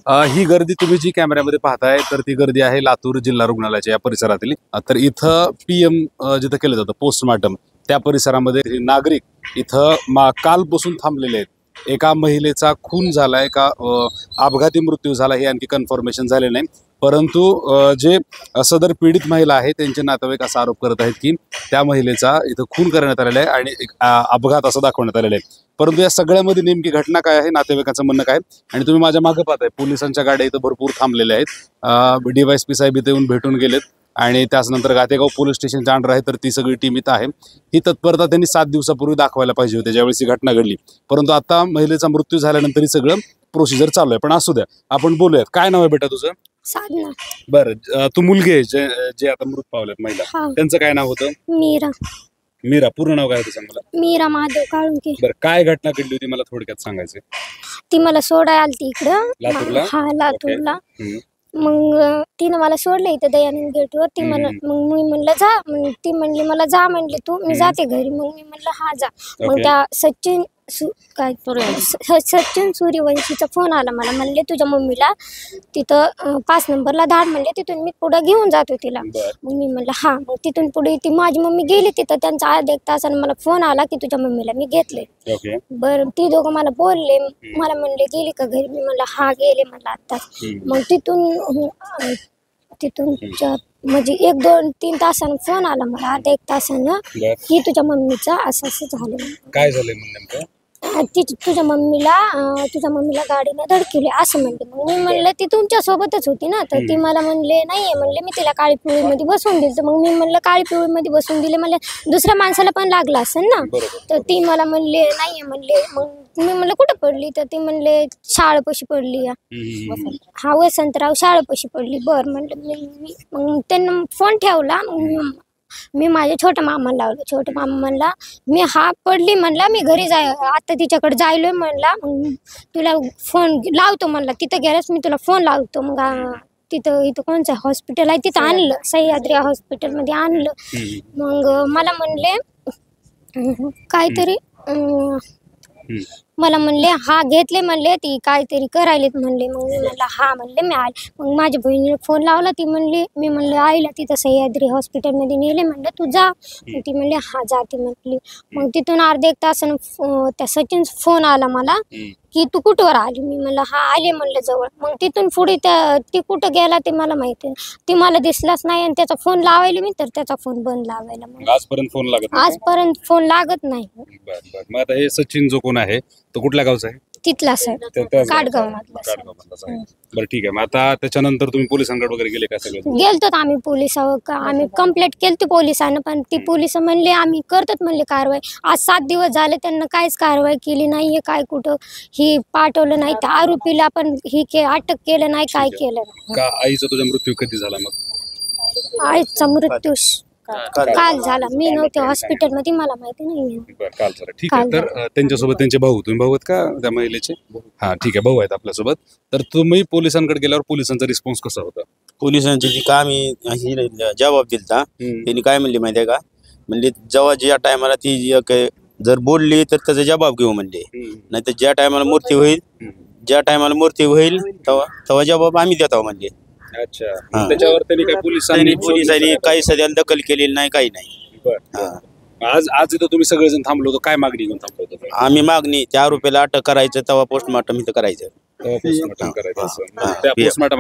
ही गर्दी तुम्ही जी कॅमेऱ्यामध्ये पाहताय तर ती गर्दी आहे लातूर जिल्हा रुग्णालयाच्या या परिसरातील। तर इथं PM जिथं केलं जातं पोस्टमार्टम त्या परिसरामध्ये नागरिक इथं कालपासून थांबलेले आहेत। एका महिलेचा खून झालाय का अपघाती मृत्यू झाला हे आणखी कन्फर्मेशन झाले नाही, परंतु जे सदर पीडित महिला आहे त्यांचे नातेवाईक असा आरोप करत आहेत की त्या महिलेचा इथं खून करण्यात आलेला आहे आणि एक अपघात असं दाखवण्यात आलेलं आहे। परंतु या सगळ्यामध्ये नेमकी घटना काय आहे, नातेवाईकांचं म्हणणं काय, आणि तुम्ही माझ्या मागे पाहताय पोलिसांच्या गाड्या इथं भरपूर थांबलेल्या आहेत। DYSP साहेब इथे येऊन भेटून गेलेत आणि त्याचनंतर गातेगाव पोलीस स्टेशनच्या अंडर आहे तर ती सगळी टीम इथं आहे। ही तत्परता त्यांनी 7 दिवसापूर्वी दाखवायला पाहिजे होती ज्यावेळेस ही घटना घडली, परंतु आता महिलेचा मृत्यू झाल्यानंतर ही सगळं प्रोसिजर चालू आहे। पण असू द्या, आपण बोलूयात। काय नाव आहे बेटा तुझं? साधना। बरं, तू मुलगी आहे जे आता मृत पावल्यात महिला, त्यांचं काय नाव होतं? मीरा। मीरा, पूर्ण नाव काय होतं सांग मला? मीरा महादेव काळुंके। बरं, काय घटना घडली होती मला थोडक्यात सांगायचं? ती मला सोडायला आलती इकडं लातूरला? हा लातूरला। मग तिनं मला सोडलं इथं दयानंद गेटवर। ती मला मग मी म्हणलं जा, मग ती म्हणली मला जा म्हणली तू, मी जाते घरी। मग मी म्हणलं हा जा। मग त्या सचिन सूर्यवंशीचा फोन आला मला, म्हणले तुझ्या मम्मीला तिथं 5 नंबरला धाड म्हणले, तिथून मी पुढे घेऊन जातो तिला। मग मी म्हणलं हा। मग तिथून पुढे ती माझी मम्मी गेली तिथं, त्यांचा अर्धा 1 तासाने मला फोन आला की तुझ्या मम्मीला मी घेतले। बरं, ती दोघं मला बोलले, मला म्हणले गेली का घरी? मी म्हणलं हा गेले म्हणलं आता। मग तिथून म्हणजे 1, 2, 3 तासानं फोन आला मला, अर्धा 1 तासानं, की तुझ्या मम्मीचं असं झालं। काय झालंय नेमकं? तुझ्या मम्मीला गाडीने धडकले असं म्हणते। मग मी म्हणलं ती तुमच्या सोबतच होती ना? तर ती मला म्हणले नाहीये, म्हणले मी तिला काळी पिवळीमध्ये बसवून दिलं। मग मी म्हणलं काळी पिवळीमध्ये बसवून दिले, म्हणलं दुसऱ्या माणसाला पण लागलं असेल ना? तर ती मला म्हणले नाहीये म्हणले। मग मी म्हणलं कुठं पडली? तर ती म्हणले शाळेपाशी पडली। हा वसंतराव शाळेपाशी पडली। बरं म्हणलं, मग त्यांना फोन ठेवला। मी माझ्या छोट्या मामाला लावलं। छोट्या मामा म्हणला मी हा पडली म्हणला, मी घरी आता तिच्याकडे जायलोय म्हणला, मग तुला फोन लावतो म्हणला, तिथं गेल्यास मी तुला फोन लावतो। मग इथं कोणचं हॉस्पिटल आहे तिथं आणलं, सह्याद्री हॉस्पिटलमध्ये आणलं। मग मला म्हणले काहीतरी मला म्हणले हा घेतले म्हणले, ती काहीतरी करायलेत म्हणले। मग मी म्हणलं हा म्हणले मी आले। मग माझ्या बहिणीने फोन लावला, ती म्हणली मी म्हणलं आईला तिथं सह्याद्री हॉस्पिटलमध्ये नेले म्हणलं, तू जा। ती म्हणली हा जाते म्हटली। मग तिथून अर्धा 1 तासानं त्या सचिन फोन आला मला की तू कुठवर आली? मी म्हणलं हा आले म्हणलं जवळ। मग तिथून पुढे ती कुठं गेला ते मला माहिती, ती मला दिसलाच नाही। आणि त्याचा फोन लावायला मी, तर त्याचा फोन बंद लावायला। आजपर्यंत फोन लागत नाही। मग आता हे सचिन जो कोण आहे तो कुठल्या गावचा आहे? तिथला साहेब, काटगाव मधला। बरं ठीक आहे। मग आता त्याच्यानंतर तुम्ही पोलिसांकडे वगैरे गेले का? सगळं गेलतो आम्ही पोलिसावर, आम्ही कंप्लेंट केली पोलिसांना, पण ती पोलिस म्हणले आम्ही करतात म्हणले कारवाई। आज 7 दिवस झाले त्यांना काहीच कारवाई केली नाहीये। काय कुठं ही पाठवलं नाही, त्या आरोपीला पण अटक केलं नाही, काय केलं नाही। का आईचा तुझा मृत्यू कधी झाला? मग आईचा मृत्यू काल झाला, मी नव्हते हॉस्पिटलमध्ये, मला माहिती नाही। काल झाला, ठीक आहे। तर त्यांच्यासोबत त्यांचे भाऊ, तुम्ही भाऊ आहेत का त्या महिलेचे? हा ठीक आहे, भाऊ आहेत आपल्यासोबत। तर तुम्ही पोलिसांकडे गेल्यावर पोलिसांचा रिस्पॉन्स कसा होता? पोलिसांची जी कामी जबाब दिलता, त्यांनी काय म्हणले माहिती आहे का? म्हणले जेव्हा ज्या टायमाला ती जर बोलली तर त्याचा जबाब घेऊ म्हणले, नाही तर ज्या टायमाला मूर्ती होईल तेव्हा जबाब आम्ही देतो म्हणले। अच्छा, त्याच्यावर पोलिसांनी काही सध्या दखल केलेली नाही, काही नाही। आज इथं तुम्ही सगळेजण थांबलो होतो, काय मागणी घेऊन थांबलो होतो? आम्ही मागणी त्या आरोपीला अटक करायचं, तेव्हा पोस्टमार्टम इथं करायचं। पोस्टमार्टम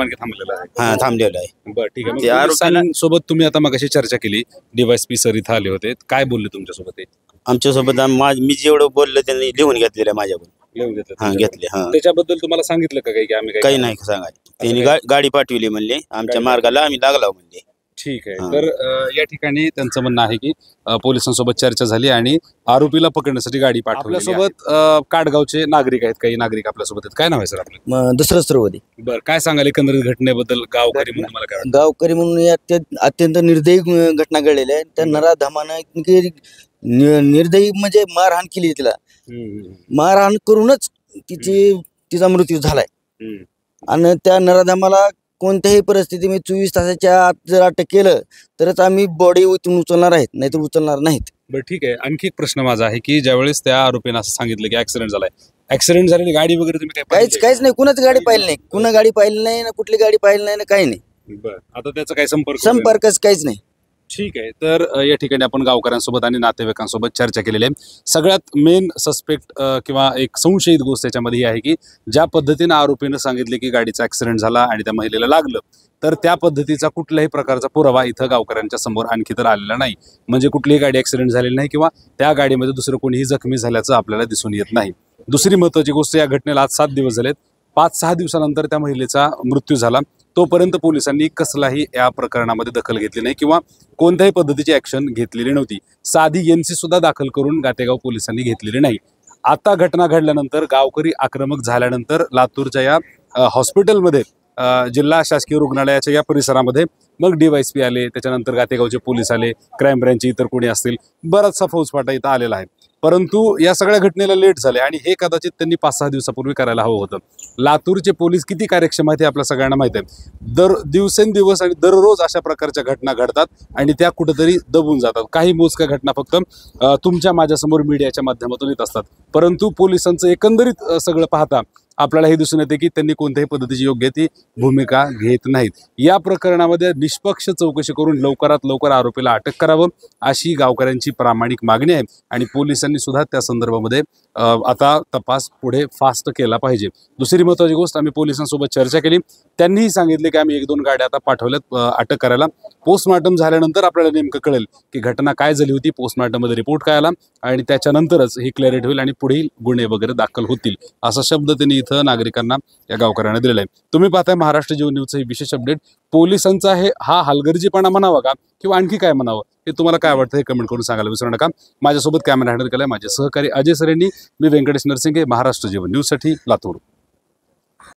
आणखी थांबलेलं आहे? हा, थांबलेलं आहे। बरं ठीक आहे। सोबत तुम्ही आता मगाशी चर्चा केली, DYSP सर इथं आले होते, काय बोलले तुमच्यासोबत? आमच्यासोबत मी जेवढं बोललो त्यांनी लिहून घेतलेलं आहे माझ्याकडून। घेतले। त्याच्याबद्दल तुम्हाला सांगितलं का काही नाही सांगाय? त्यांनी गाडी पाठवली म्हणले, आमच्या मार्गाला आम्ही लागलो म्हणले। ठीक आहे। तर या ठिकाणी त्यांचं म्हणणं आहे की पोलिसांसोबत चर्चा झाली आणि आरोपीला पकडण्यासाठी गाडी पाठवली। आपल्यासोबत काटगावचे नागरिक आहेत, काही नागरिक आपल्यासोबत आहेत। काय नाव आहे सर आपलं? दसरा सरवदे। बरं, काय सांगाल एकंदरीत घटनेबद्दल? गावकरी म्हणून मला काय वाटतं? गावकरी म्हणून अत्यंत निर्दयी घटना घडलेली आहे। त्या नराधमानं निर्दयी म्हणजे मारहाण केली, तिला मारहाण करूनच तिचा मृत्यू झालाय। आणि त्या नराधमाला कोणत्याही परिस्थितीमध्ये 24 तासाच्या आत जर अटक केलं तरच आम्ही बॉडी उचलणार आहेत, नाहीतर उचलणार नाहीत। बरं ठीक आहे. आणखी एक प्रश्न माझा आहे की ज्यावेळेस त्या आरोपीनं असं सांगितलं की ऍक्सिडेंट झालाय, ऍक्सिडेंट झालेली गाडी वगैरे तुम्ही काय काहीच पाहिली? काहीच नाही, कुणाच गाडी पाहिली नाही, कुणा गाडी पाहिली नाही ना, कुठली गाडी पाहिली नाही ना, काही नाही, बरं, आता त्याचा काय संपर्क वगैरे? संपर्कच काहीच नाही. ठीक आहे. तर या ठिकाणी आपण गावकऱ्यांसोबत आणि नातेवाईकांसोबत चर्चा केलेली आहे. सगळ्यात मेन सस्पेक्ट किंवा एक संशयित गोष्ट याच्यामध्ये ही आहे की ज्या पद्धतीनं आरोपीनं सांगितले की गाडीचा ऍक्सिडेंट झाला आणि त्या महिलेला लागलं, तर त्या पद्धतीचा कुठल्याही प्रकारचा पुरावा इथं गावकऱ्यांच्या समोर आणखी तर आलेला नाही. म्हणजे कुठलीही गाडी ऍक्सिडेंट झालेली नाही किंवा त्या गाडीमध्ये दुसरं कोणीही जखमी झाल्याचं आपल्याला दिसून येत नाही. दुसरी महत्त्वाची गोष्ट, या घटनेला आज 7 दिवस झालेत. 5-6 दिवसानंतर त्या महिलेचा मृत्यू झाला. तोपर्यंत पोलिसांनी कसलाही या प्रकरणामध्ये दखल घेतली नाही किंवा कोणत्याही पद्धतीची ऍक्शन घेतलेली नव्हती. साधी एनसी सुद्धा दाखल करून गातेगाव पोलिसांनी घेतलेली नाही. आता घटना घडल्यानंतर गावकरी आक्रमक झाल्यानंतर लातूरच्या या हॉस्पिटलमध्ये जिल्हा शासकीय रुग्णालयाच्या या परिसरामध्ये मग DYSP आले, त्याच्यानंतर गातेगावचे पोलीस आले, क्राईम ब्रँचचे इतर कोणी असतील, बराचसा फौजफाटा इथं आलेला आहे. परंतु या सगळ्या घटनेला लेट झाले आणि हे कदाचित त्यांनी 5-6 दिवसापूर्वी करायला हवं होतं. लातूरचे पोलीस किती कार्यक्षम आहेत हे आपल्या सगळ्यांना माहीत आहे. दिवसेंदिवस आणि दररोज अशा प्रकारच्या घटना घडतात आणि त्या कुठेतरी दबून जातात. काही मोजक्या घटना फक्त तुमच्या माझ्यासमोर मीडियाच्या माध्यमातून येत असतात. परंतु पोलिसांचं एकंदरीत सगळं पाहता आपल्याला हे दिसून येते की त्यांनी कोणत्याही पद्धतीची योग्य ती भूमिका घेत नाहीत. या प्रकरणामध्ये निष्पक्ष चौकशी करून लवकरात लवकर आरोपीला अटक करावं अशी गावकऱ्यांची प्रामाणिक मागणी आहे आणि पोलिसांनी सुद्धा त्या संदर्भामध्ये आता तपास पुढे फास्ट केला पाहिजे. दुसरी महत्त्वाची गोष्ट, आम्ही पोलिसांसोबत चर्चा केली. त्यांनीही सांगितले की आम्ही 1-2 गाड्या आता पाठवल्यात अटक करायला. पोस्टमॉर्टम झाल्यानंतर आपल्याला नेमकं कळेल की घटना काय झाली होती, पोस्टमॉर्टममध्ये रिपोर्ट काय आला आणि त्याच्यानंतरच ही क्लॅरिटी होईल आणि पुढील गुन्हे वगैरे दाखल होतील असा शब्द त्यांनी इथं नागरिकांना, या गावकऱ्यांना दिलेला आहे. तुम्ही पाहताय महाराष्ट्र जीवन न्यूजचं ही विशेष अपडेट. पोलिसांचा हा हलगर्जीपणा म्हणावा का किंवा आणखी काय म्हणावं हे तुम्हाला काय वाटतं हे कमेंट करून सांगायला विसरू नका. माझ्यासोबत कॅमेरा हँडल केलाय माझे सहकारी अजय सर यांनी. मी व्यंकटेश नरसिंगे, महाराष्ट्र जीवन न्यूजसाठी लातूर.